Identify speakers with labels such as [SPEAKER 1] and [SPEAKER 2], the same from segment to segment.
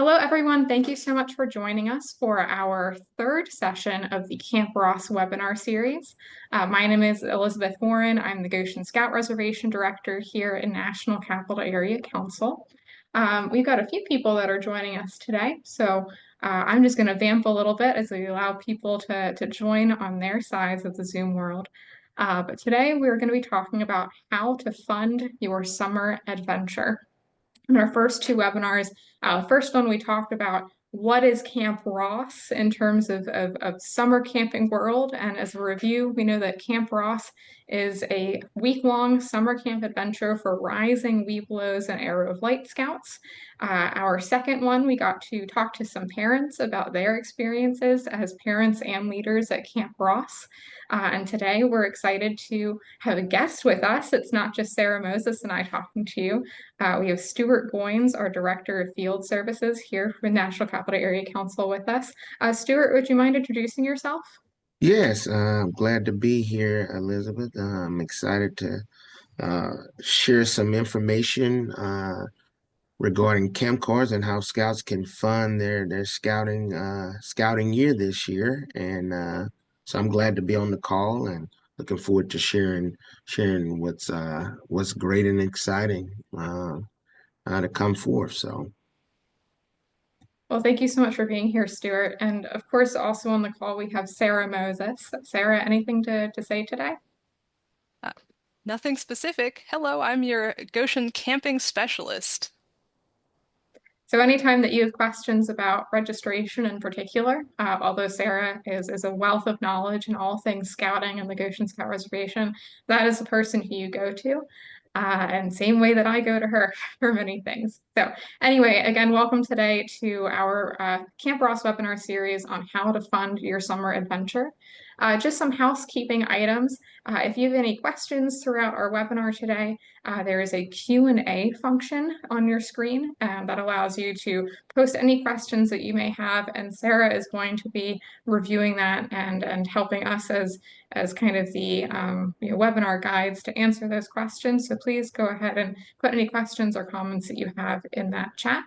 [SPEAKER 1] Hello, everyone. Thank you so much for joining us for our third session of the Camp Ross webinar series. My name is Elizabeth Warren. I'm the Goshen Scout Reservation Director here in National Capital Area Council. We've got a few people that are joining us today, so I'm just going to vamp a little bit as we allow people to join on their sides of the Zoom world. But today we're going to be talking about how to fund your summer adventure. In our first two webinars, the first one we talked about what is Camp Ross in terms of summer camping world. And as a review, we know that Camp Ross is a week-long summer camp adventure for rising Webelos and Arrow of Light Scouts. Our second one, we got to talk to some parents about their experiences as parents and leaders at Camp Ross. And today we're excited to have a guest with us. It's not just Sarah Moses and I talking to you. We have Stuart Goins, our Director of Field Services here for National Capital Area Council with us. Stuart, would you mind introducing yourself?
[SPEAKER 2] Yes, I'm glad to be here, Elizabeth. I'm excited to share some information regarding camp cars and how scouts can fund their scouting year this year. And so I'm glad to be on the call and looking forward to sharing what's great and exciting to come forth. So.
[SPEAKER 1] Well, thank you so much for being here, Stuart. And of course, also on the call, we have Sarah Moses. Sarah, anything to say today?
[SPEAKER 3] Uh, Nothing specific. Hello, I'm your Goshen camping specialist.
[SPEAKER 1] So anytime that you have questions about registration in particular, although Sarah is a wealth of knowledge in all things scouting and the Goshen Scout Reservation, that is the person who you go to. And same way that I go to her for many things. So anyway, again, welcome today to our Camp Ross webinar series on how to fund your summer adventure. Just some housekeeping items. If you have any questions throughout our webinar today, there is a Q&A function on your screen that allows you to post any questions that you may have, and Sarah is going to be reviewing that and helping us as kind of the webinar guides to answer those questions. So please go ahead and put any questions or comments that you have in that chat.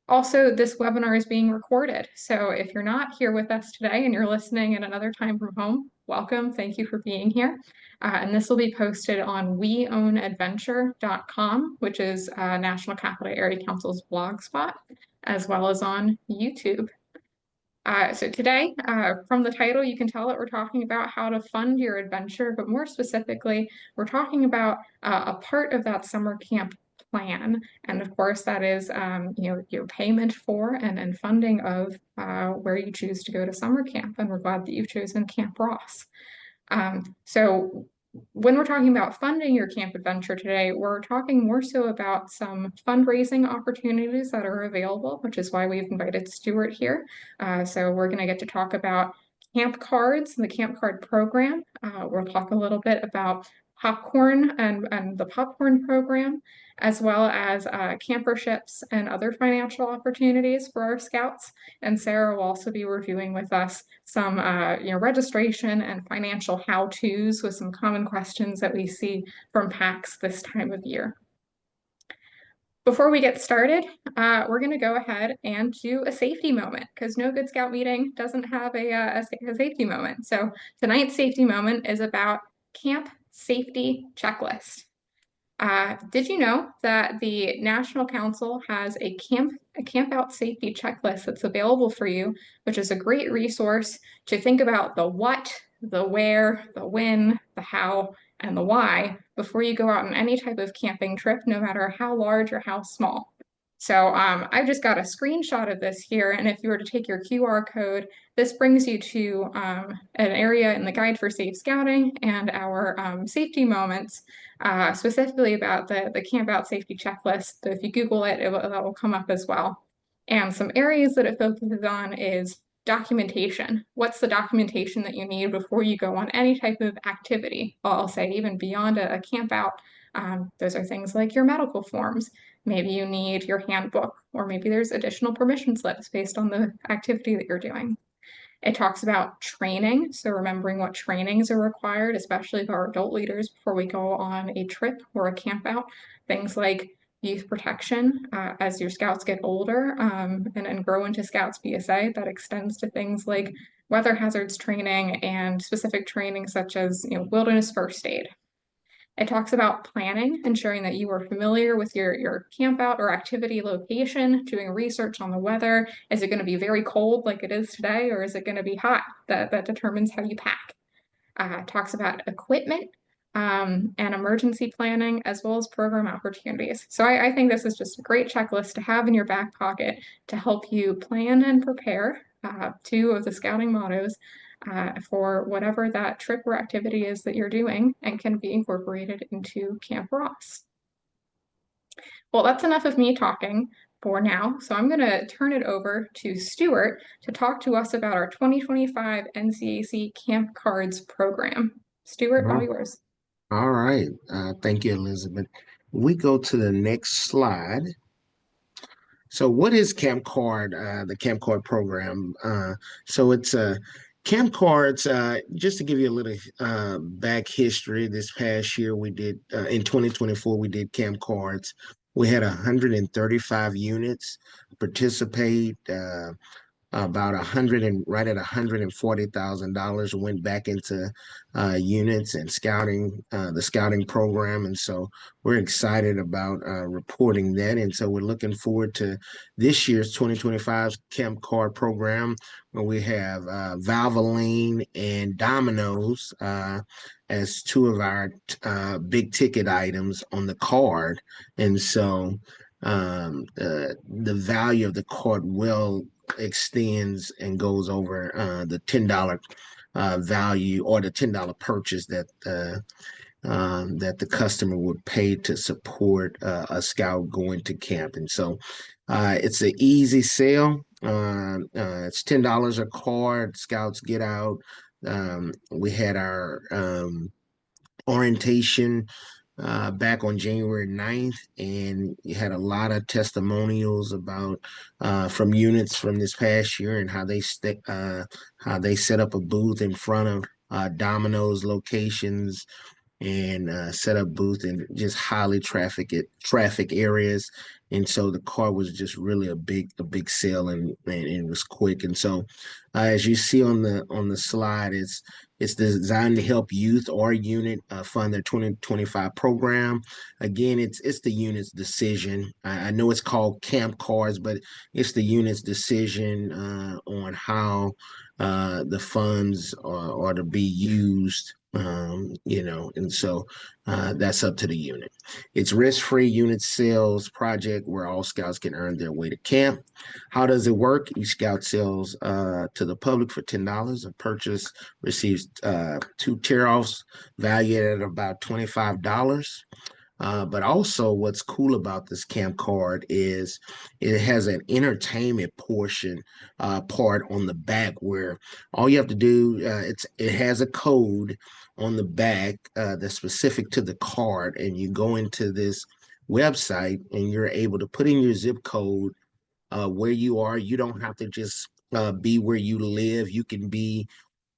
[SPEAKER 1] Also, this webinar is being recorded. So if you're not here with us today and you're listening at another time from home, welcome. Thank you for being here. And this will be posted on weownadventure.com, which is National Capital Area Council's blog spot, as well as on YouTube. So today, from the title, you can tell that we're talking about how to fund your adventure, but more specifically, we're talking about a part of that summer camp plan. And of course, that is your payment for and funding of where you choose to go to summer camp. And we're glad that you've chosen Camp Ross. So when we're talking about funding your camp adventure today, we're talking more so about some fundraising opportunities that are available, which is why we've invited Stuart here. So we're going to get to talk about camp cards and the camp card program. We'll talk a little bit about popcorn and the popcorn program, as well as camperships and other financial opportunities for our scouts. And Sarah will also be reviewing with us some registration and financial how-tos with some common questions that we see from PACs this time of year. Before we get started, we're going to go ahead and do a safety moment because no Good Scout meeting doesn't have a safety moment. So tonight's safety moment is about camp safety checklist. Did you know that the National Council has a camp out safety checklist that's available for you, which is a great resource to think about the what, the where, the when, the how, and the why before you go out on any type of camping trip, no matter how large or how small. So I've just got a screenshot of this here, and if you were to take your QR code, this brings you to an area in the Guide for Safe Scouting and our safety moments, specifically about the camp out safety checklist. So if you Google it, that will come up as well. And some areas that it focuses on is documentation. What's the documentation that you need before you go on any type of activity? Well, I'll say even beyond a camp out, those are things like your medical forms. Maybe you need your handbook, or maybe there's additional permission slips based on the activity that you're doing. It talks about training, so remembering what trainings are required, especially for our adult leaders before we go on a trip or a camp out. Things like youth protection as your scouts get older and grow into Scouts BSA. That extends to things like weather hazards training and specific training such as wilderness first aid. It talks about planning, ensuring that you are familiar with your camp out or activity location, doing research on the weather. Is it going to be very cold like it is today, or is it going to be hot? That determines how you pack. Talks about equipment and emergency planning, as well as program opportunities. So I think this is just a great checklist to have in your back pocket to help you plan and prepare, two of the scouting mottos, for whatever that trip or activity is that you're doing and can be incorporated into Camp Ross. Well, that's enough of me talking for now. So I'm going to turn it over to Stuart to talk to us about our 2025 NCAC Camp Cards program. Stuart, all
[SPEAKER 2] Oh,
[SPEAKER 1] yours.
[SPEAKER 2] all right. Thank you, Elizabeth. We go to the next slide. So what is Camp Card, the Camp Card program? So it's Camp Cards, just to give you a little back history, this past year we did, in 2024, we did Camp Cards. We had 135 units participate. About 100 and right at $140,000 went back into units and scouting, the scouting program, and so we're excited about reporting that, and so we're looking forward to this year's 2025 Camp Card program, where we have Valvoline and Domino's as two of our big ticket items on the card, and so the value of the card will extends and goes over the $10 value or the $10 purchase that the customer would pay to support a scout going to camp. And so it's an easy sale. It's $10 a card. Scouts get out. We had our orientation back on January 9th, and you had a lot of testimonials about from units from this past year and how they set up a booth in front of Domino's locations and set up booth in just highly traffic areas. And so the car was just really a big sale, and it was quick. And so as you see on the slide, it's designed to help youth or unit fund their 2025 program. Again, it's the unit's decision. I know it's called Camp Cards, but it's the unit's decision on how the funds are to be used. And so that's up to the unit. It's risk-free unit sales project where all scouts can earn their way to camp. How does it work? Each scout sells to the public for $10. A purchase receives two tear-offs valued at about $25. But also, what's cool about this camp card is it has an entertainment portion part on the back where all you have to do it has a code on the back that's specific to the card, and you go into this website and you're able to put in your zip code where you are. You don't have to just be where you live. You can be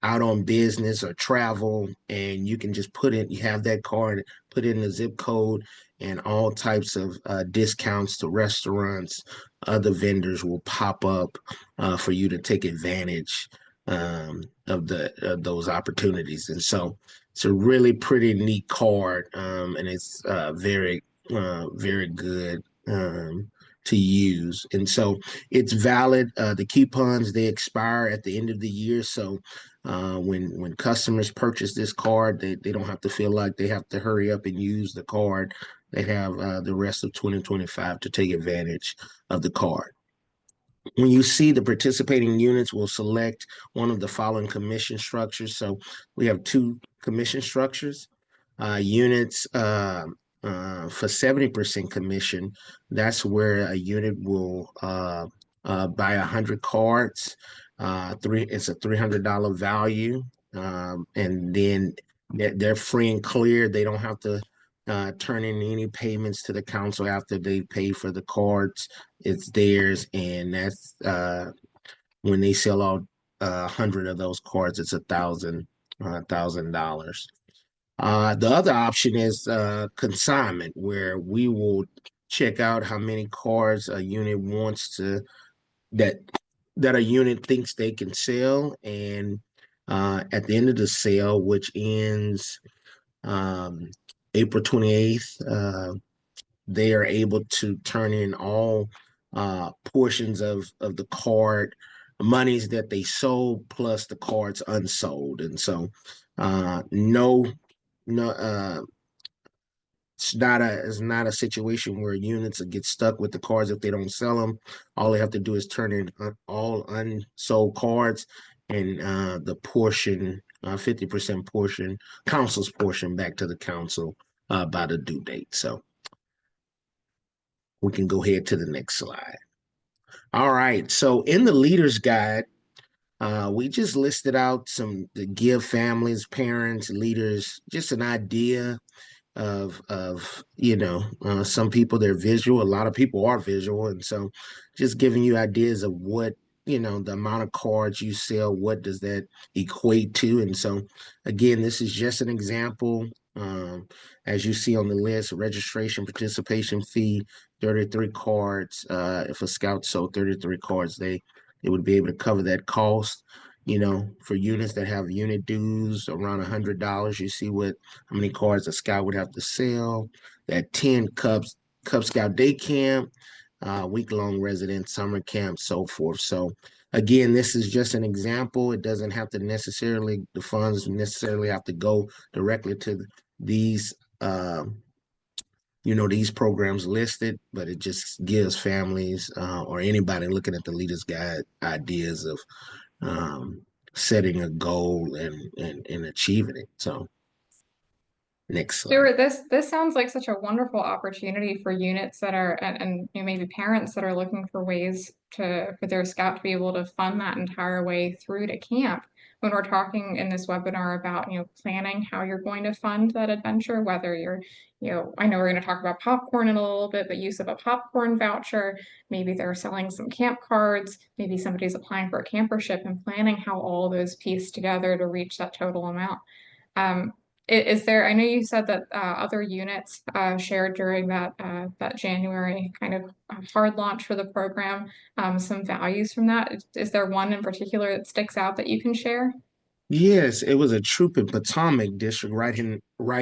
[SPEAKER 2] out on business or travel, and you can just you have that card, put in the zip code, and all types of discounts to restaurants, other vendors will pop up for you to take advantage of those opportunities. And so it's a really pretty neat card, and it's very good to use. And so it's valid. The coupons, they expire at the end of the year. So when customers purchase this card, they don't have to feel like they have to hurry up and use the card. They have the rest of 2025 to take advantage of the card. When you see the participating units, we'll select one of the following commission structures. So we have two commission structures. Units for 70% commission, that's where a unit will buy 100 cards. It's a $300 value, and then they're free and clear. They don't have to turn in any payments to the council after they pay for the cards. It's theirs, and that's when they sell out 100 of those cards, it's $1,000. The other option is consignment, where we will check out how many cars a unit wants to that that a unit thinks they can sell, and at the end of the sale, which ends um, April 28th, they are able to turn in all portions of the card monies that they sold plus the cards unsold. And so no no it's not a situation where units get stuck with the cards if they don't sell them. All they have to do is turn in all unsold cards, and the portion, 50% portion, council's portion, back to the council by the due date. So we can go ahead to the next slide. All right. So in the leader's guide, we just listed out some to give families, parents, leaders just an idea of some people, they're visual, a lot of people are visual, and so just giving you ideas of what, the amount of cards you sell, what does that equate to. And so again, this is just an example. As you see on the list, registration participation fee, 33 cards. If a scout sold 33 cards, they would be able to cover that cost. For units that have unit dues around $100, you see how many cards a scout would have to sell. That 10 Cub Scout day camp, week-long resident summer camp, so forth. So again, this is just an example. It doesn't have to necessarily, the funds necessarily have to go directly to these these programs listed, but it just gives families or anybody looking at the Leaders Guide ideas of um, setting a goal and achieving it. So next slide.
[SPEAKER 1] Stuart, this sounds like such a wonderful opportunity for units that are and maybe parents that are looking for ways for their scout to be able to fund that entire way through to camp. When we're talking in this webinar about, planning how you're going to fund that adventure, whether I know we're going to talk about popcorn in a little bit, but use of a popcorn voucher, maybe they're selling some camp cards, maybe somebody's applying for a campership, and planning how all those piece together to reach that total amount. Um, is there, I know you said that other units shared during that January kind of hard launch for the program, some values from that. Is there one in particular that sticks out that you can share?
[SPEAKER 2] Yes, it was a troop in Potomac District right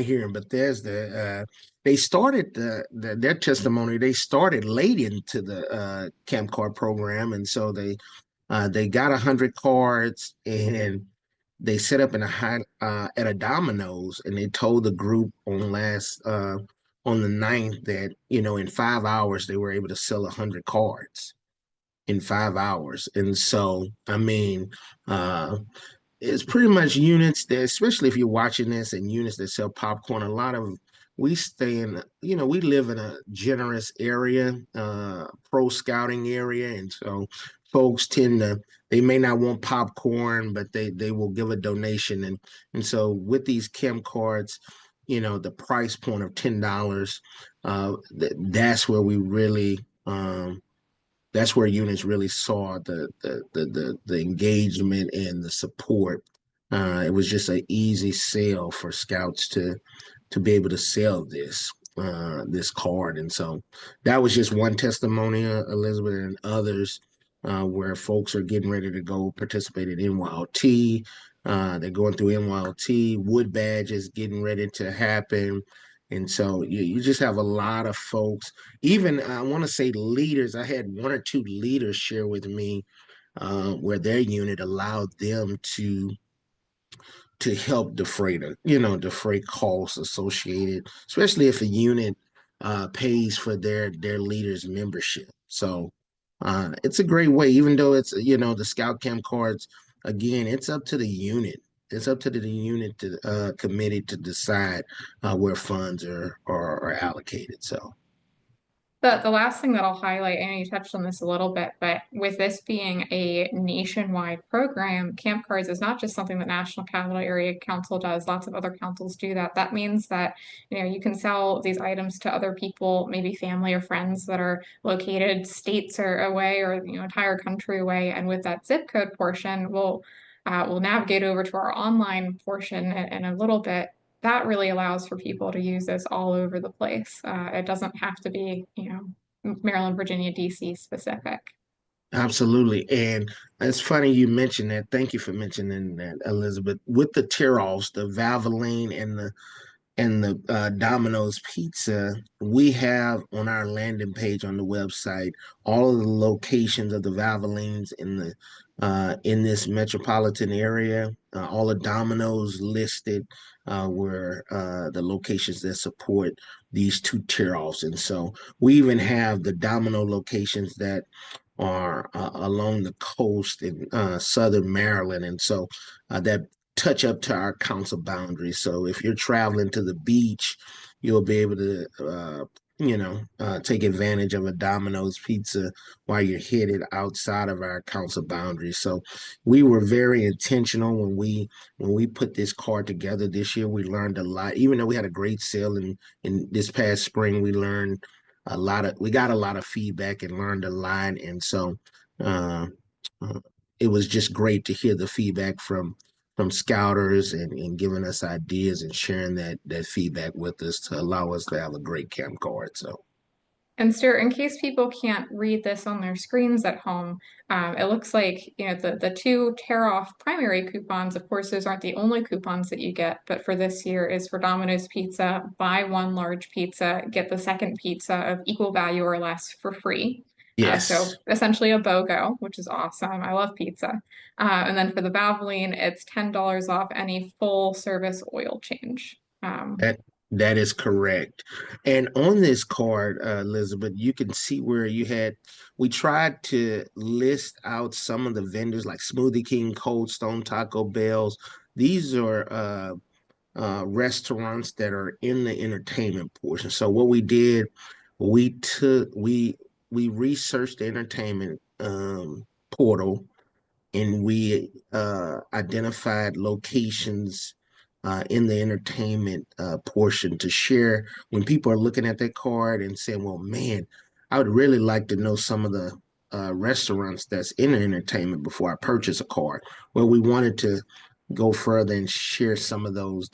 [SPEAKER 2] here in Bethesda. They started their testimony. They started late into the camp card program, and so they got 100 cards, and they set up in a high at a Domino's, and they told the group on the ninth that in 5 hours they were able to sell 100 cards in 5 hours. And so I mean. It's pretty much units that, especially if you're watching this, and units that sell popcorn, a lot of we stay in, we live in a generous area, pro scouting area. And so folks they may not want popcorn, but they will give a donation. And so with these Chem cards, the price point of $10, that's where we really, that's where units really saw the engagement and the support. It was just an easy sale for scouts to be able to sell this card. And so that was just one testimony, Elizabeth, and others where folks are getting ready to go participate in NYLT. They're going through NYLT, wood badges getting ready to happen. And so you just have a lot of folks. Even I want to say leaders. I had one or two leaders share with me where their unit allowed them to help defray costs associated, especially if a unit pays for their leaders membership. So it's a great way, even though it's the scout camp cards, again, it's up to the unit. It's up to the unit to committee to decide where funds are allocated. So
[SPEAKER 1] The last thing that I'll highlight, and you touched on this a little bit, but with this being a nationwide program, Camp Cards is not just something that National Capital Area Council does. Lots of other councils do that. That means that, you can sell these items to other people, maybe family or friends that are located states or away, or entire country away. And with that zip code portion, we'll navigate over to our online portion in a little bit. that really allows for people to use this all over the place. It doesn't have to be, Maryland, Virginia, DC specific.
[SPEAKER 2] Absolutely. And it's funny you mentioned that. Thank you for mentioning that, Elizabeth. With the tear-offs, the Valvoline and the Domino's Pizza, we have on our landing page on the website all of the locations of the Valvolines in this metropolitan area. All the Domino's listed were the locations that support these two tear-offs, and so we even have the Domino locations that are along the coast in southern Maryland, and so that touch up to our council boundaries. So if you're traveling to the beach, you'll be able to, take advantage of a Domino's pizza while you're headed outside of our council boundaries. So we were very intentional when we put this card together this year. We learned a lot, even though we had a great sale in this past spring. We got a lot of feedback and learned a lot, and so. Uh, uh, it was just great to hear the feedback from scouters and giving us ideas and sharing that feedback with us to allow us to have a great camp card. So
[SPEAKER 1] And Stuart, in case people can't read this on their screens at home, it looks like, the two tear-off primary coupons, of course, those aren't the only coupons that you get, but for this year is for Domino's Pizza, buy one large pizza, get the second pizza of equal value or less for free. So
[SPEAKER 2] yes,
[SPEAKER 1] essentially a BOGO, which is awesome. I love pizza. And then for the Valvoline, it's $10 off any full service oil change.
[SPEAKER 2] that that is correct. And on this card, Elizabeth, you can see where we tried to list out some of the vendors like Smoothie King, Cold Stone, Taco Bells. These are restaurants that are in the entertainment portion. So what we did, we took we researched the entertainment portal, and we identified locations in the entertainment portion to share when people are looking at that card and saying, "Well, man, I would really like to know some of the restaurants that's in the entertainment before I purchase a card." Well, we wanted to go further and share some of those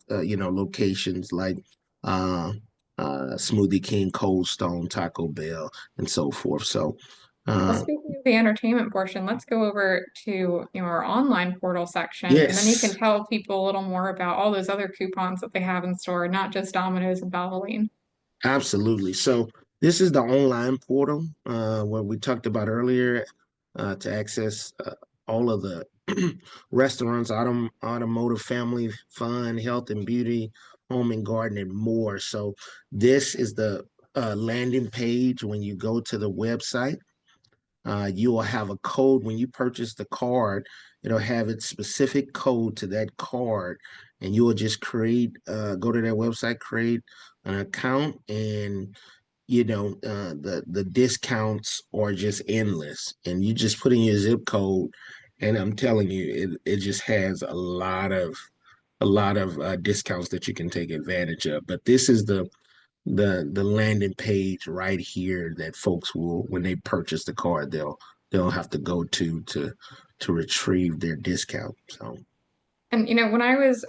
[SPEAKER 2] locations like uh, Smoothie King, Cold Stone, Taco Bell, and so forth. So.
[SPEAKER 1] Well,
[SPEAKER 2] Uh,
[SPEAKER 1] speaking of the entertainment portion, let's go over to our online portal section, and then you can
[SPEAKER 2] yes,
[SPEAKER 1] tell people a little more about all those other coupons that they have in store, not just Domino's and Valvoline.
[SPEAKER 2] absolutely. So this is the online portal where we talked about earlier to access all of the restaurants, automotive, family fun, health and beauty, home and garden, and more. So this is the landing page when you go to the website. You will have a code when you purchase the card. It'll have its specific code to that card, and you will just go to their website, create an account, and the discounts are just endless. And you just put in your zip code, and I'm telling you, it just has a lot of discounts that you can take advantage of. But this is the landing page right here that folks will, when they purchase the card, they'll have to go to retrieve their discount. So
[SPEAKER 1] And when I was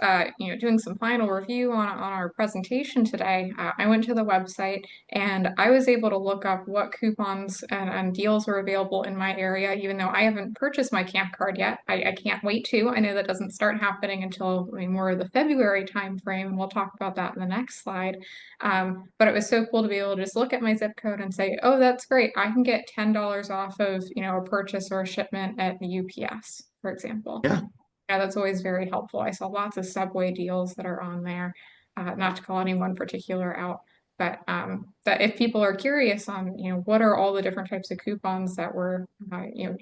[SPEAKER 1] doing some final review on our presentation today, I went to the website and I was able to look up what coupons and deals are available in my area, even though I haven't purchased my camp card yet. I can't wait to. I know that doesn't start happening until more of the February timeframe, and we'll talk about that in the next slide. But it was so cool to be able to just look at my zip code and say, oh, that's great. I can get $10 off of a purchase or a shipment at the UPS, for example.
[SPEAKER 2] yeah,
[SPEAKER 1] Yeah, that's always very helpful. I saw lots of Subway deals that are on there, not to call any one particular out, but that if people are curious on, what are all the different types of coupons that you're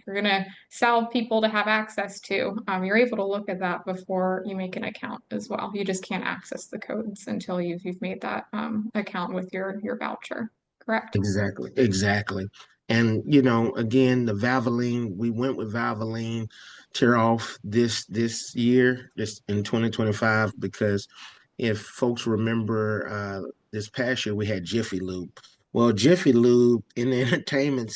[SPEAKER 1] gonna sell people to have access to, you're able to look at that before you make an account as well. You just can't access the codes until you've made that account with your voucher, correct?
[SPEAKER 2] exactly. And again, the Valvoline, we went with Valvoline tear off this year, this in 2025, because if folks remember this past year we had Jiffy Lube. Well, Jiffy Lube in the entertainment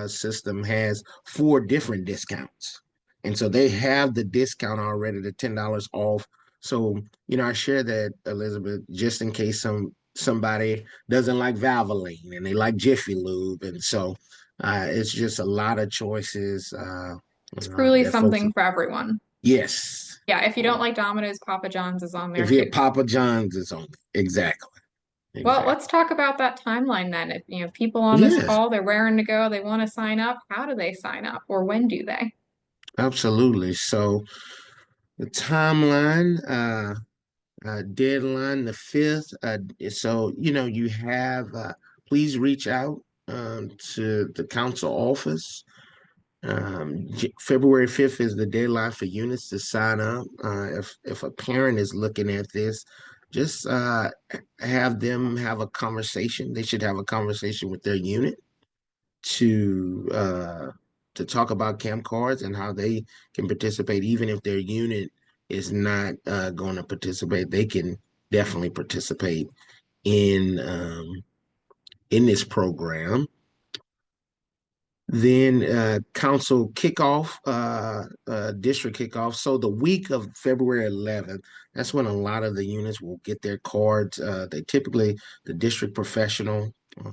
[SPEAKER 2] system has four different discounts. And so they have the discount already, the $10 off So, I share that, Elizabeth, just in case somebody doesn't like Valvoline and they like Jiffy Lube. And so it's just a lot of choices
[SPEAKER 1] It's truly
[SPEAKER 2] that folks,
[SPEAKER 1] something for everyone.
[SPEAKER 2] yes.
[SPEAKER 1] Yeah, if you don't like Domino's, Papa John's is on there
[SPEAKER 2] If you
[SPEAKER 1] too.
[SPEAKER 2] Papa John's is on it. Exactly.
[SPEAKER 1] Well,
[SPEAKER 2] Exactly.
[SPEAKER 1] let's talk about that timeline then. If people on this
[SPEAKER 2] Yes,
[SPEAKER 1] call, they're raring to go, they want to sign up, how do they sign up or when do they?
[SPEAKER 2] absolutely. So the timeline, deadline the 5th. So, you have, please reach out to the council office. February 5th is the deadline for units to sign up. If a parent is looking at this, just have them have a conversation. They should have a conversation with their unit to uh, to talk about camp cards and how they can participate, even if their unit is not going to participate. They can definitely participate in in this program. Then council kickoff, district kickoff. So the week of February 11th, that's when a lot of the units will get their cards. They typically, the district professional uh,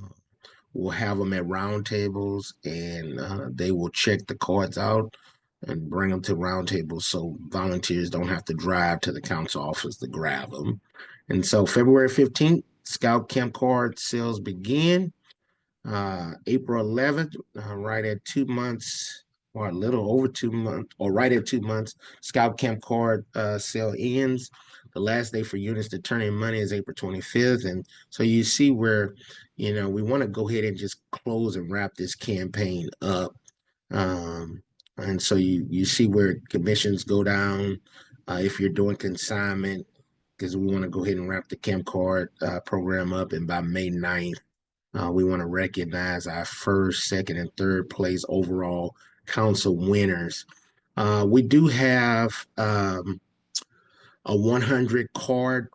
[SPEAKER 2] will have them at round tables, and they will check the cards out and bring them to round tables so volunteers don't have to drive to the council office to grab them. And so February 15th, Scout Camp card sales begin. April 11th, right at 2 months, or a little over 2 months, or right at 2 months, Scout Camp card sale ends. The last day for units to turn in money is April 25th. And so you see where, we want to go ahead and just close and wrap this campaign up. And so you see where commissions go down if you're doing consignment, because we want to go ahead and wrap the camp card program up. And by May 9th, we want to recognize our first, second, and third place overall council winners. We do have a 100 card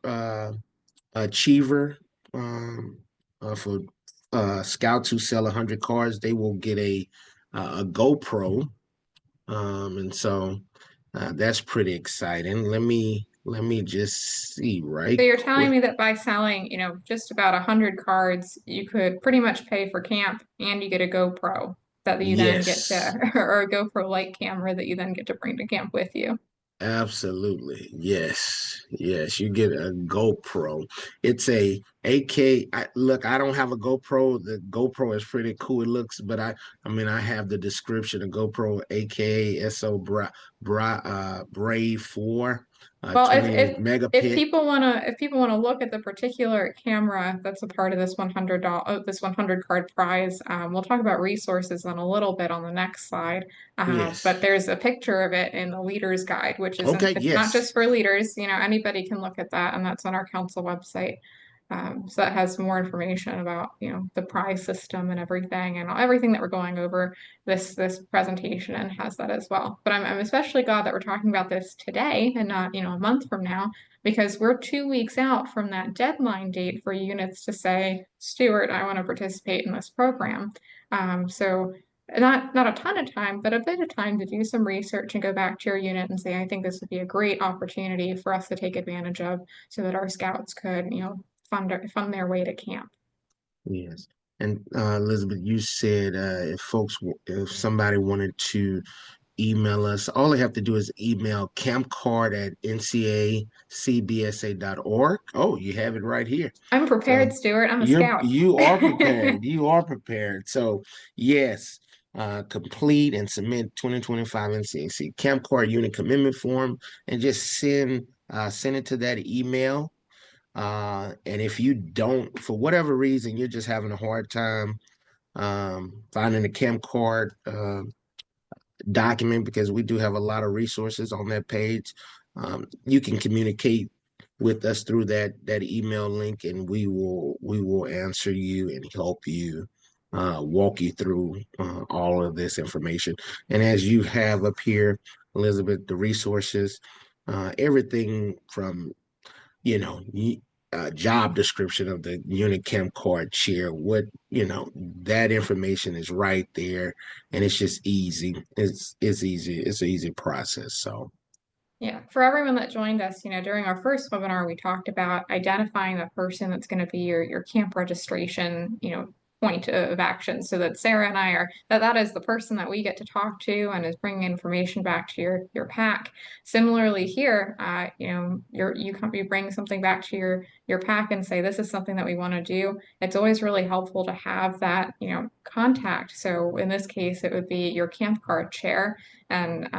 [SPEAKER 2] achiever for scouts who sell 100 cards. They will get a GoPro, and so that's pretty exciting. Let me just see
[SPEAKER 1] So
[SPEAKER 2] right
[SPEAKER 1] you're telling
[SPEAKER 2] quick.
[SPEAKER 1] me that by selling, just about 100 cards, you could pretty much pay for camp and you get a GoPro that you then get
[SPEAKER 2] Yes.
[SPEAKER 1] to, or a GoPro light camera that you then get to bring to camp with you.
[SPEAKER 2] Absolutely. Yes. Yes. You get a GoPro. It's a AK. Look, I don't have a GoPro. The GoPro is pretty cool. It looks, but I mean, I have the description of GoPro AK Brave 4,
[SPEAKER 1] Well,
[SPEAKER 2] 20 megapixel.
[SPEAKER 1] if people wanna look at the particular camera that's a part of this this 100 card prize, we'll talk about resources in a little bit on the next slide. But
[SPEAKER 2] Yes.
[SPEAKER 1] there's a picture of it in the leader's guide, which isn't
[SPEAKER 2] Okay.
[SPEAKER 1] it's not
[SPEAKER 2] Yes.
[SPEAKER 1] just for leaders. Anybody can look at that, and that's on our council website. So that has more information about the prize system and everything, and everything that we're going over this presentation, and has that as well. But I'm especially glad that we're talking about this today and not a month from now, because we're 2 weeks out from that deadline date for units to say, Stuart, I want to participate in this program. So not a ton of time, but a bit of time to do some research and go back to your unit and say, I think this would be a great opportunity for us to take advantage of, so that our scouts could fund their way to camp.
[SPEAKER 2] Yes. And Elizabeth, you said if somebody wanted to email us. All they have to do is email campcard@ncacbsa.org. Oh, you have it right here.
[SPEAKER 1] I'm prepared,
[SPEAKER 2] So
[SPEAKER 1] Stuart. I'm a
[SPEAKER 2] you're
[SPEAKER 1] scout.
[SPEAKER 2] you are prepared. You are prepared. So yes, complete and submit 2025 NCAC Camp Card Unit Commitment Form and just send it to that email. And if you don't, for whatever reason, you're just having a hard time finding a camp card document, because we do have a lot of resources on that page. You can communicate with us through that email link, and we will answer you and help you, walk you through all of this information. And as you have up here, Elizabeth, the resources, everything from you know, job description of the Unicam card chair, that information is right there, and it's just easy. It's easy. It's an easy process. So
[SPEAKER 1] Yeah, for everyone that joined us, during our first webinar, we talked about identifying the person that's going to be your camp registration, point of action, so that Sarah and I that is the person that we get to talk to and is bringing information back to your pack. Similarly here, you bring something back to your pack and say, this is something that we want to do. It's always really helpful to have that, contact. So in this case, it would be your camp card chair. And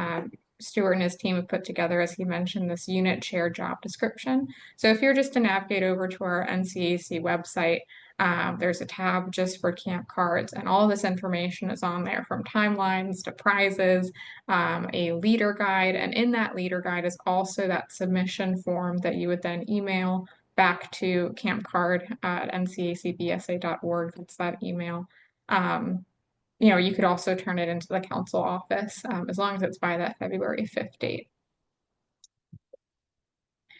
[SPEAKER 1] Stuart and his team have put together, as he mentioned, this unit chair job description. So if you're just to navigate over to our NCAC website, there's a tab just for camp cards, and all this information is on there, from timelines to prizes, a leader guide, and in that leader guide is also that submission form that you would then email back to campcard at ncacbsa.org. That's that email. You could also turn it into the council office, as long as it's by that February 5th date.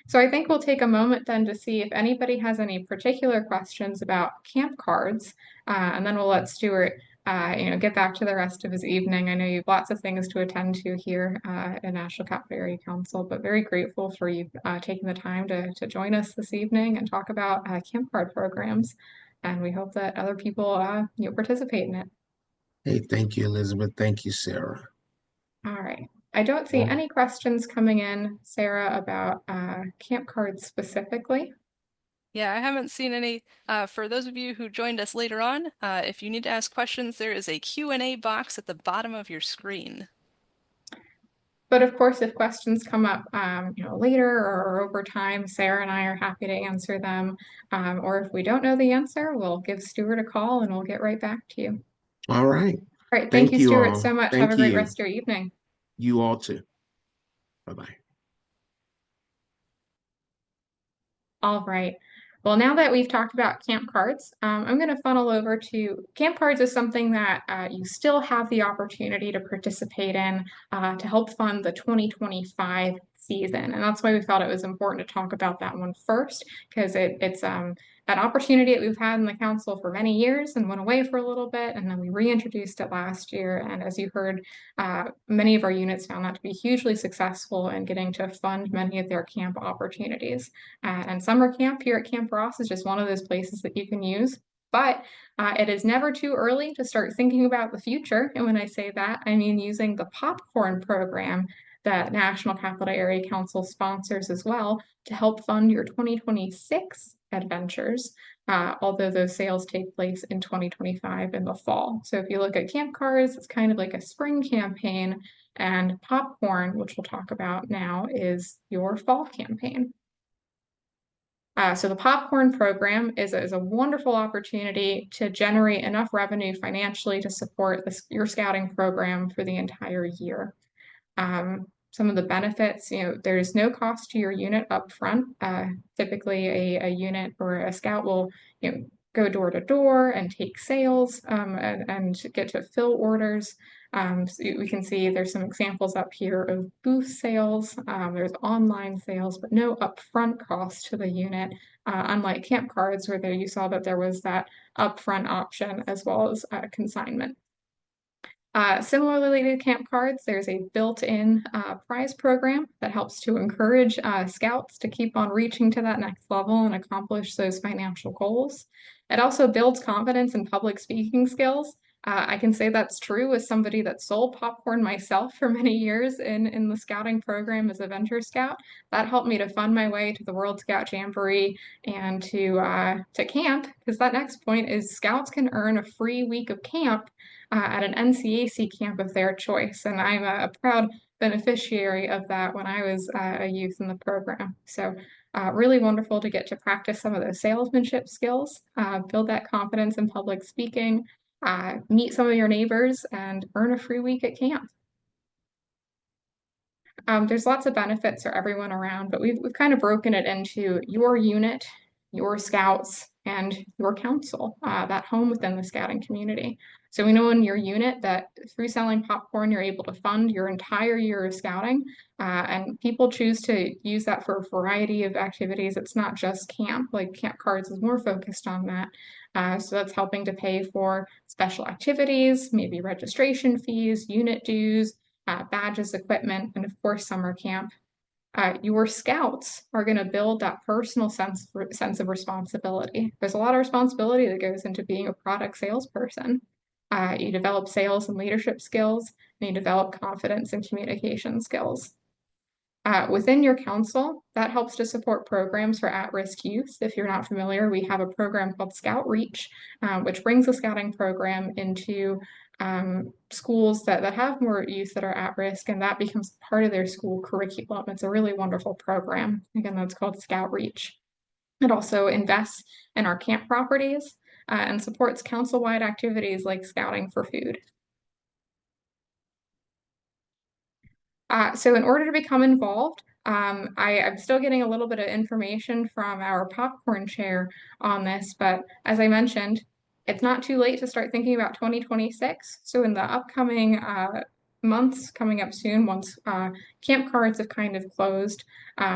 [SPEAKER 1] So I think we'll take a moment then to see if anybody has any particular questions about camp cards, and then we'll let Stuart, get back to the rest of his evening. I know you have lots of things to attend to here at National Capital Area Council, but very grateful for you taking the time to join us this evening and talk about camp card programs. And we hope that other people participate in it.
[SPEAKER 2] Hey, thank you, Elizabeth. Thank you, Sarah.
[SPEAKER 1] All right. I don't see
[SPEAKER 2] Well,
[SPEAKER 1] any questions coming in, Sarah, about camp cards specifically.
[SPEAKER 3] Yeah, I haven't seen any. For those of you who joined us later on, if you need to ask questions, there is a Q&A box at the bottom of your screen.
[SPEAKER 1] But of course, if questions come up, later or over time, Sarah and I are happy to answer them. Or if we don't know the answer, we'll give Stuart a call and we'll get right back to you.
[SPEAKER 2] all right.
[SPEAKER 1] All right. Thank
[SPEAKER 2] Thank
[SPEAKER 1] you,
[SPEAKER 2] you
[SPEAKER 1] Stuart,
[SPEAKER 2] all.
[SPEAKER 1] so much. Have a
[SPEAKER 2] Thank
[SPEAKER 1] great
[SPEAKER 2] you.
[SPEAKER 1] rest of your evening.
[SPEAKER 2] You all too. Bye-bye.
[SPEAKER 1] All right. Well, now that we've talked about camp cards, I'm going to funnel over to camp cards is something that you still have the opportunity to participate in to help fund the 2025 season. And that's why we felt it was important to talk about that one first, because it's an opportunity that we've had in the council for many years and went away for a little bit. And then we reintroduced it last year. And as you heard, many of our units found that to be hugely successful in getting to fund many of their camp opportunities. And summer camp here at Camp Ross is just one of those places that you can use. But it is never too early to start thinking about the future. And when I say that, I mean using the popcorn program that National Capital Area Council sponsors as well to help fund your 2026 adventures, although those sales take place in 2025 in the fall. So if you look at camp cars, it's kind of like a spring campaign, and popcorn, which we'll talk about now, is your fall campaign. So the popcorn program is a wonderful opportunity to generate enough revenue financially to support your scouting program for the entire year. Some of the benefits, there's no cost to your unit up front. Typically, a unit or a scout will, go door to door and take sales and get to fill orders. So we can see there's some examples up here of booth sales. There's online sales, but no upfront cost to the unit, unlike camp cards, where you saw that there was that upfront option as well as consignment. Similarly to camp cards, there's a built-in prize program that helps to encourage scouts to keep on reaching to that next level and accomplish those financial goals. It also builds confidence in public speaking skills. I can say that's true as somebody that sold popcorn myself for many years in the scouting program as a venture scout. That helped me to fund my way to the World Scout Jamboree and to camp, because that next point is scouts can earn a free week of camp at an NCAC camp of their choice. And I'm a proud beneficiary of that when I was a youth in the program. So really wonderful to get to practice some of those salesmanship skills, build that confidence in public speaking, meet some of your neighbors, and earn a free week at camp. There's lots of benefits for everyone around, but we've kind of broken it into your unit, your scouts, and your council, that home within the scouting community. So we know in your unit that through selling popcorn, you're able to fund your entire year of scouting, and people choose to use that for a variety of activities. It's not just camp, like Camp Cards is more focused on that. So that's helping to pay for special activities, maybe registration fees, unit dues, badges, equipment, and of course, summer camp. Your scouts are going to build that personal sense of responsibility. There's a lot of responsibility that goes into being a product salesperson. You develop sales and leadership skills, and you develop confidence and communication skills. Within your council, that helps to support programs for at-risk youth. If you're not familiar, we have a program called Scout Reach, which brings the scouting program into schools that have more youth that are at risk, and that becomes part of their school curriculum. It's a really wonderful program. Again, that's called Scout Reach. It also invests in our camp properties and supports council-wide activities like scouting for food. So in order to become involved, I'm still getting a little bit of information from our popcorn chair on this, but as I mentioned, it's not too late to start thinking about 2026. So in the upcoming months coming up soon, once camp cards have kind of closed,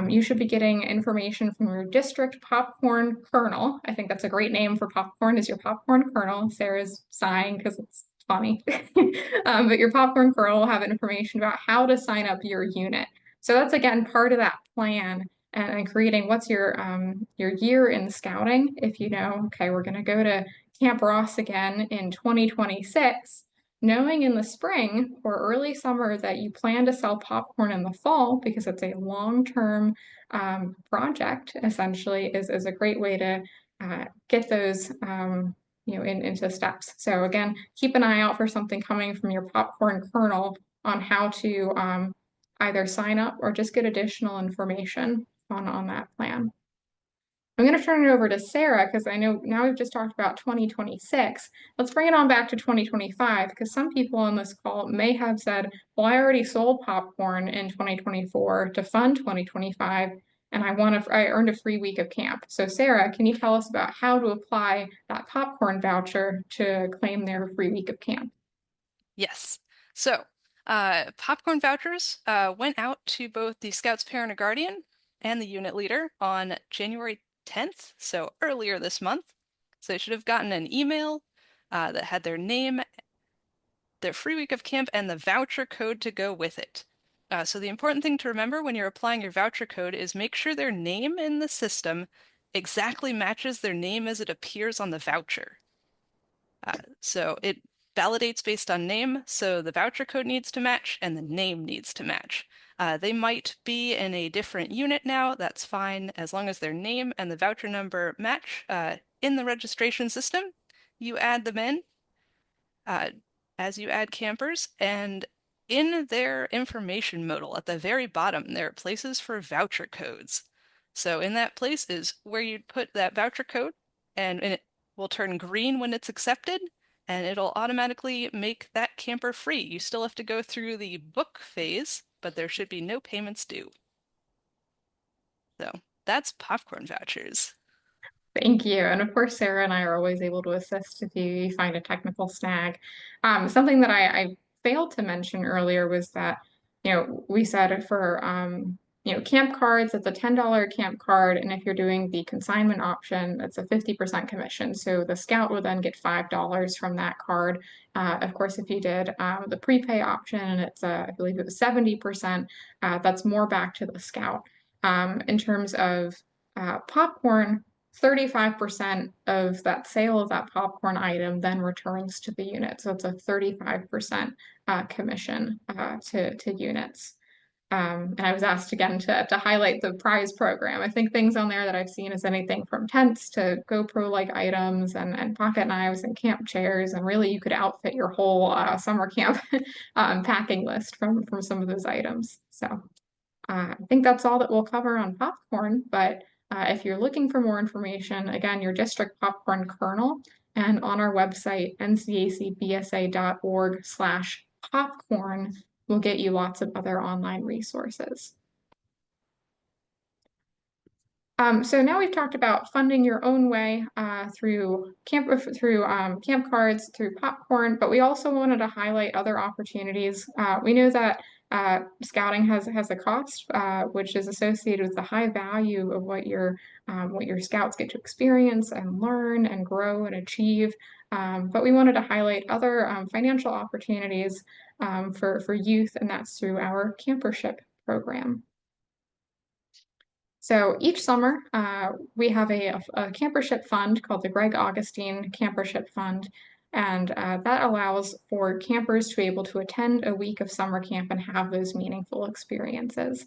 [SPEAKER 1] you should be getting information from your district popcorn colonel. I think that's a great name for popcorn, is your popcorn colonel. Sarah's sighing because it's funny. But your popcorn colonel will have information about how to sign up your unit. So that's again part of that plan and creating what's your year in scouting. If you know, okay, we're gonna go to Camp Ross again in 2026, knowing in the spring or early summer that you plan to sell popcorn in the fall because it's a long-term project, essentially, is a great way to get those into steps. So again, keep an eye out for something coming from your popcorn kernel on how to either sign up or just get additional information on that plan. I'm going to turn it over to Sarah because I know now we've just talked about 2026. Let's bring it on back to 2025 because some people on this call may have said, well, I already sold popcorn in 2024 to fund 2025 and I earned a free week of camp. So Sarah, can you tell us about how to apply that popcorn voucher to claim their free week of camp?
[SPEAKER 3] Yes. So, popcorn vouchers went out to both the Scout's parent or guardian and the unit leader on January 10th, so earlier this month. So they should have gotten an email that had their name, their free week of camp, and the voucher code to go with it. So the important thing to remember when you're applying your voucher code is make sure their name in the system exactly matches their name as it appears on the voucher. So it validates based on name, so the voucher code needs to match and the name needs to match. They might be in a different unit now, that's fine, as long as their name and the voucher number match in the registration system. You add them in as you add campers, and in their information modal at the very bottom, there are places for voucher codes. So in that place is where you'd put that voucher code, and it will turn green when it's accepted, and it'll automatically make that camper free. You still have to go through the book phase, but there should be no payments due. So that's popcorn vouchers.
[SPEAKER 1] Thank you. And of course, Sarah and I are always able to assist if you find a technical snag. Something that I failed to mention earlier was that, we said for, camp cards, it's a $10 camp card. And if you're doing the consignment option, that's a 50% commission. So the scout would then get $5 from that card. Of course, if you did the prepay option, it's, I believe it was 70%, that's more back to the scout. In terms of popcorn, 35% of that sale of that popcorn item then returns to the unit. So it's a 35% commission to units. And I was asked again to highlight the prize program. I think things on there that I've seen is anything from tents to GoPro-like items and pocket knives and camp chairs. And really, you could outfit your whole summer camp packing list from some of those items. So I think that's all that we'll cover on popcorn, but if you're looking for more information, again, your district popcorn kernel and on our website, ncacbsa.org/popcorn will get you lots of other online resources. So now we've talked about funding your own way through camp cards, through popcorn, but we also wanted to highlight other opportunities. We know that scouting has a cost, which is associated with the high value of what your scouts get to experience and learn and grow and achieve. But we wanted to highlight other financial opportunities for youth, and that's through our campership program. So each summer, we have a campership fund called the Greg Augustine Campership Fund, and that allows for campers to be able to attend a week of summer camp and have those meaningful experiences.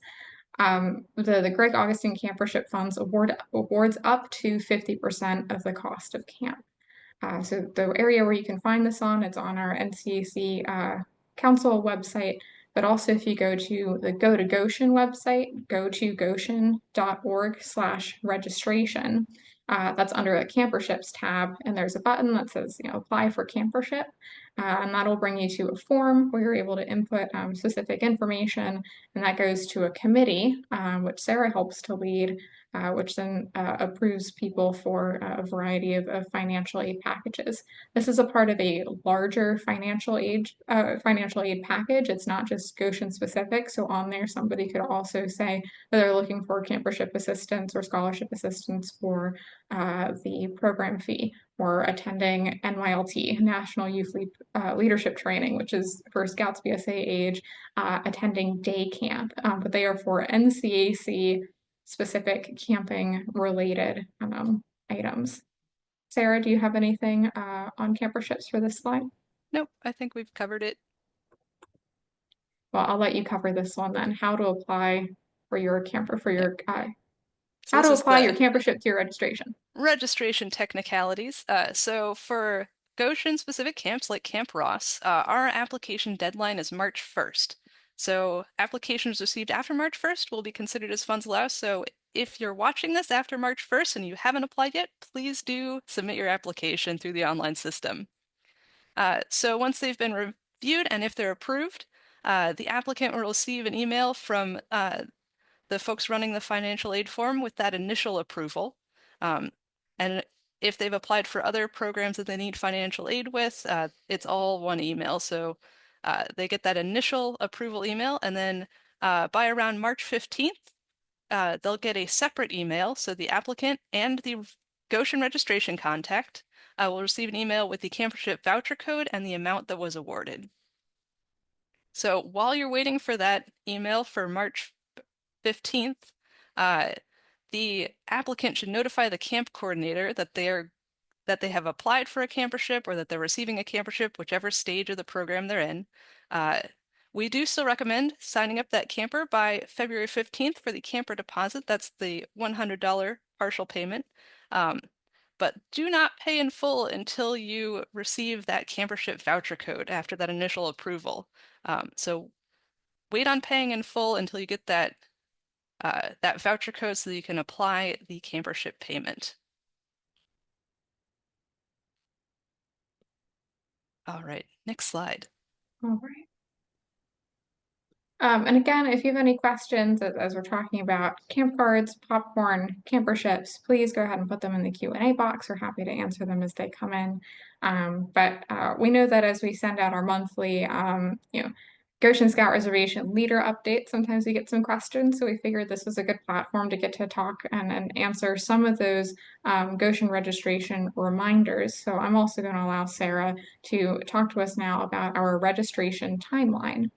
[SPEAKER 1] The Greg Augustine Campership Funds awards up to 50% of the cost of camp. So the area where you can find this on, it's on our NCAC Council website, but also if you go to the Go to Goshen website, go to goshen.org/registration. That's under the camperships tab, and there's a button that says, apply for campership. And that'll bring you to a form where you're able to input specific information, and that goes to a committee, which Sarah helps to lead, which then approves people for a variety of financial aid packages. This is a part of a larger financial aid package. It's not just Goshen specific. So on there, somebody could also say that they're looking for campership assistance or scholarship assistance for the program fee, or attending NYLT, National Youth Leadership Training, which is for Scouts BSA age, attending day camp. But they are for NCAC specific camping related items. Sarah, do you have anything on camperships for this slide?
[SPEAKER 3] Nope, I think we've covered it.
[SPEAKER 1] Well, I'll let you cover this one then. How to apply for your camper for your
[SPEAKER 3] So
[SPEAKER 1] how
[SPEAKER 3] this
[SPEAKER 1] to
[SPEAKER 3] is
[SPEAKER 1] apply your
[SPEAKER 3] the
[SPEAKER 1] campership to your registration.
[SPEAKER 3] registration technicalities. So for Goshen specific camps like Camp Ross, our application deadline is March 1st. So applications received after March 1st will be considered as funds allowed. So if you're watching this after March 1st and you haven't applied yet, please do submit your application through the online system. So once they've been reviewed and if they're approved, the applicant will receive an email from the folks running the financial aid form with that initial approval. And if they've applied for other programs that they need financial aid with, it's all one email. So they get that initial approval email, and then by around March 15th, they'll get a separate email. So the applicant and the Goshen registration contact will receive an email with the campership voucher code and the amount that was awarded. So while you're waiting for that email for March 15th, the applicant should notify the camp coordinator that they have applied for a campership or that they're receiving a campership, whichever stage of the program they're in. We do still recommend signing up that camper by February 15th for the camper deposit. That's the $100 partial payment. But do not pay in full until you receive that campership voucher code after that initial approval. So wait on paying in full until you get that voucher code so that you can apply the campership payment. All right, next slide.
[SPEAKER 1] All right. And again, if you have any questions as we're talking about camp cards, popcorn, camperships, please go ahead and put them in the Q&A box. We're happy to answer them as they come in. But we know that as we send out our monthly, Goshen Scout Reservation leader update, sometimes we get some questions. So we figured this was a good platform to get to talk and answer some of those Goshen registration reminders. So I'm also going to allow Sarah to talk to us now about our registration timeline.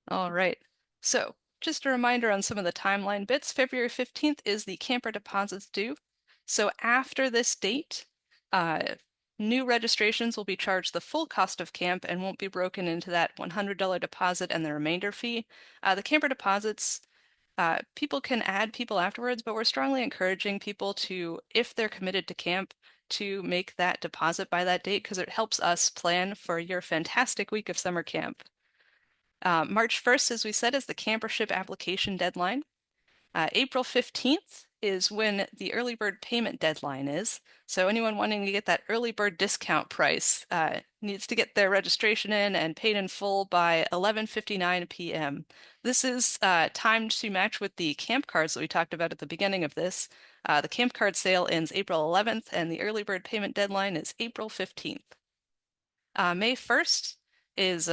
[SPEAKER 3] All right. So just a reminder on some of the timeline bits. February 15th is the camper deposits due. So after this date, new registrations will be charged the full cost of camp and won't be broken into that $100 deposit and the remainder fee. The camper deposits, people can add people afterwards, but we're strongly encouraging people to, if they're committed to camp, to make that deposit by that date because it helps us plan for your fantastic week of summer camp. March 1st, as we said, is the campership application deadline. April 15th is when the early bird payment deadline is. So anyone wanting to get that early bird discount price needs to get their registration in and paid in full by 11:59 p.m. This is timed to match with the camp cards that we talked about at the beginning of this. The camp card sale ends April 11th, and the early bird payment deadline is April 15th. May 1st is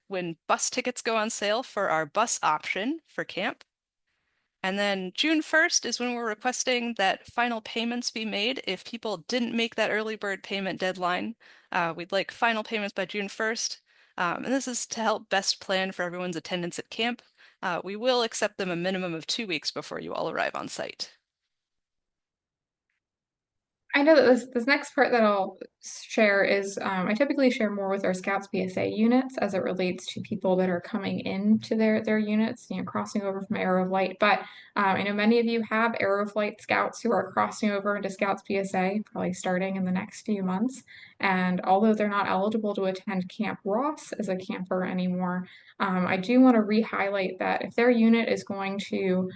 [SPEAKER 3] when bus tickets go on sale for our bus option for camp. And then June 1st is when we're requesting that final payments be made if people didn't make that early bird payment deadline. We'd like final payments by June 1st. And this is to help best plan for everyone's attendance at camp. We will accept them a minimum of 2 weeks before you all arrive on site.
[SPEAKER 1] I know that this next part that I'll share is I typically share more with our Scouts BSA units as it relates to people that are coming into their units, crossing over from Arrow of Light. But I know many of you have Arrow of Light Scouts who are crossing over into Scouts BSA, probably starting in the next few months. And although they're not eligible to attend Camp Ross as a camper anymore, I do want to re-highlight that if their unit is going to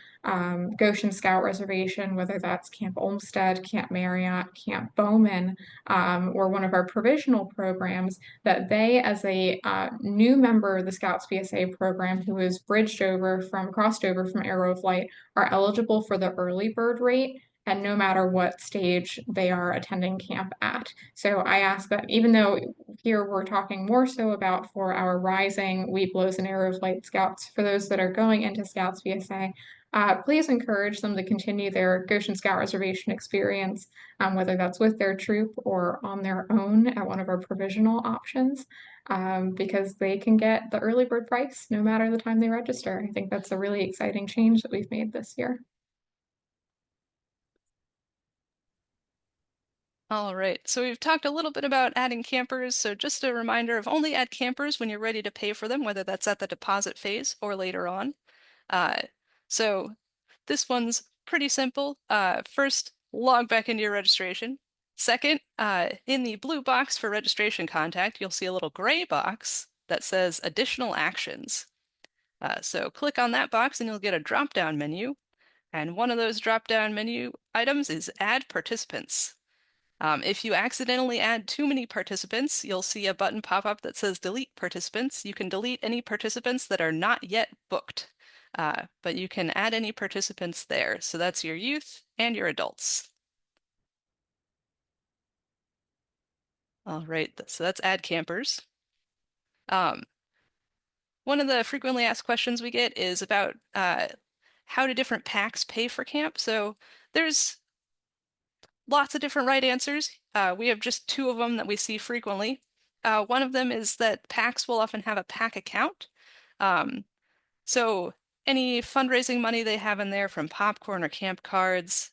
[SPEAKER 1] Goshen Scout Reservation, whether that's Camp Olmsted, Camp Marriott, Camp Bowman, or one of our provisional programs, that they, as a new member of the Scouts BSA program who is crossed over from Arrow of Light, are eligible for the early bird rate. And no matter what stage they are attending camp at. So I ask that even though here we're talking more so about for our rising Weeblos and Arrow of Light Scouts, for those that are going into Scouts BSA, please encourage them to continue their Goshen Scout Reservation experience, whether that's with their troop or on their own at one of our provisional options, because they can get the early bird price no matter the time they register. I think that's a really exciting change that we've made this year.
[SPEAKER 3] All right, so we've talked a little bit about adding campers. So just a reminder of only add campers when you're ready to pay for them, whether that's at the deposit phase or later on. So this one's pretty simple. First, log back into your registration. Second, in the blue box for registration contact, you'll see a little gray box that says additional actions. So click on that box and you'll get a drop-down menu. And one of those drop-down menu items is add participants. If you accidentally add too many participants, you'll see a button pop up that says delete participants. You can delete any participants that are not yet booked, but you can add any participants there. So that's your youth and your adults. All right, so that's add campers. One of the frequently asked questions we get is about how do different packs pay for camp? So there's lots of different right answers. We have just two of them that we see frequently. One of them is that PACs will often have a PAC account. So any fundraising money they have in there from popcorn or camp cards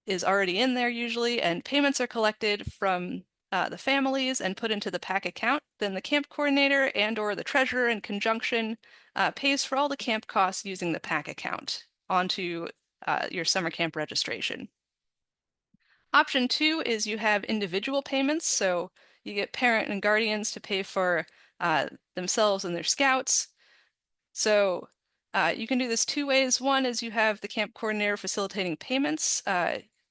[SPEAKER 3] is already in there usually, and payments are collected from the families and put into the PAC account. Then the camp coordinator and or the treasurer in conjunction pays for all the camp costs using the PAC account onto your summer camp registration. Option 2 is you have individual payments, so you get parent and guardians to pay for themselves and their scouts. So you can do this two ways. One is you have the camp coordinator facilitating payments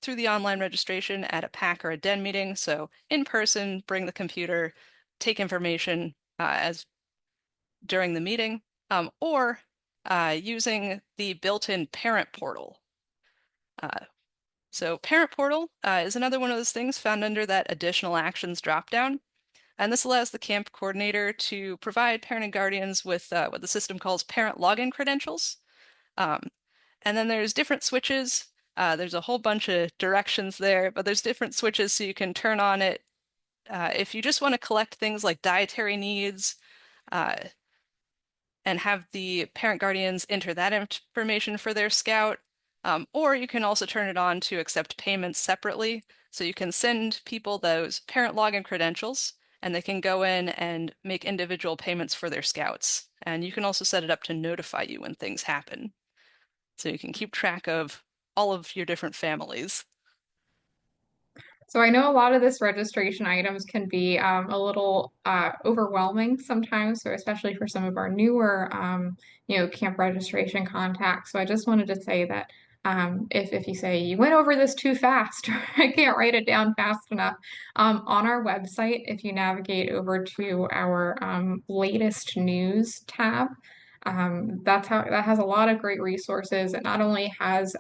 [SPEAKER 3] through the online registration at a PAC or a DEN meeting. So in person, bring the computer, take information as during the meeting, or using the built-in parent portal. So Parent Portal is another one of those things found under that Additional Actions dropdown. And this allows the camp coordinator to provide parent and guardians with what the system calls parent login credentials. And then there's different switches. There's a whole bunch of directions there, but there's different switches so you can turn on it if you just want to collect things like dietary needs, and have the parent guardians enter that information for their scout. Or you can also turn it on to accept payments separately. So you can send people those parent login credentials and they can go in and make individual payments for their scouts. And you can also set it up to notify you when things happen. So you can keep track of all of your different families.
[SPEAKER 1] So I know a lot of this registration items can be a little overwhelming sometimes, so especially for some of our newer, camp registration contacts. So I just wanted to say that if you say you went over this too fast, or I can't write it down fast enough, on our website, if you navigate over to our latest news tab, that has a lot of great resources. It not only has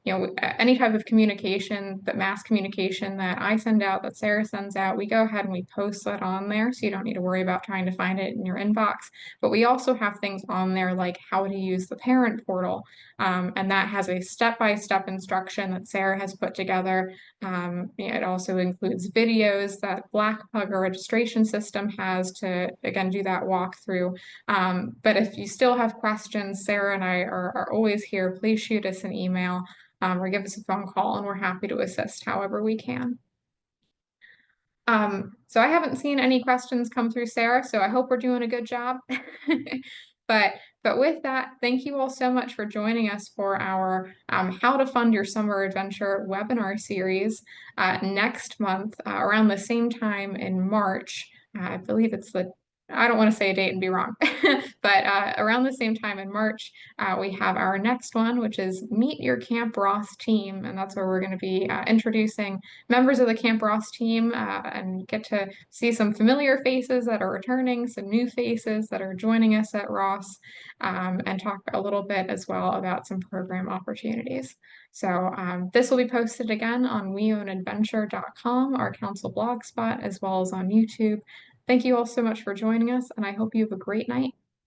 [SPEAKER 1] any type of communication, that mass communication that I send out, that Sarah sends out, we go ahead and we post that on there. So you don't need to worry about trying to find it in your inbox. But we also have things on there like how to use the parent portal. And that has a step-by-step instruction that Sarah has put together. It also includes videos that Black Pug, our registration system, has to, again, do that walkthrough. But if you still have questions, Sarah and I are always here. Please shoot us an email or give us a phone call, and we're happy to assist however we can. So I haven't seen any questions come through, Sarah, so I hope we're doing a good job. But with that, thank you all so much for joining us for our How to Fund Your Summer Adventure webinar series. Next month, around the same time in March, I believe it's I don't want to say a date and be wrong, but around the same time in March, we have our next one, which is Meet Your Camp Ross Team. And that's where we're going to be introducing members of the Camp Ross team and get to see some familiar faces that are returning, some new faces that are joining us at Ross, and talk a little bit as well about some program opportunities. So this will be posted again on weownadventure.com, our council blog spot, as well as on YouTube. Thank you all so much for joining us, and I hope you have a great night.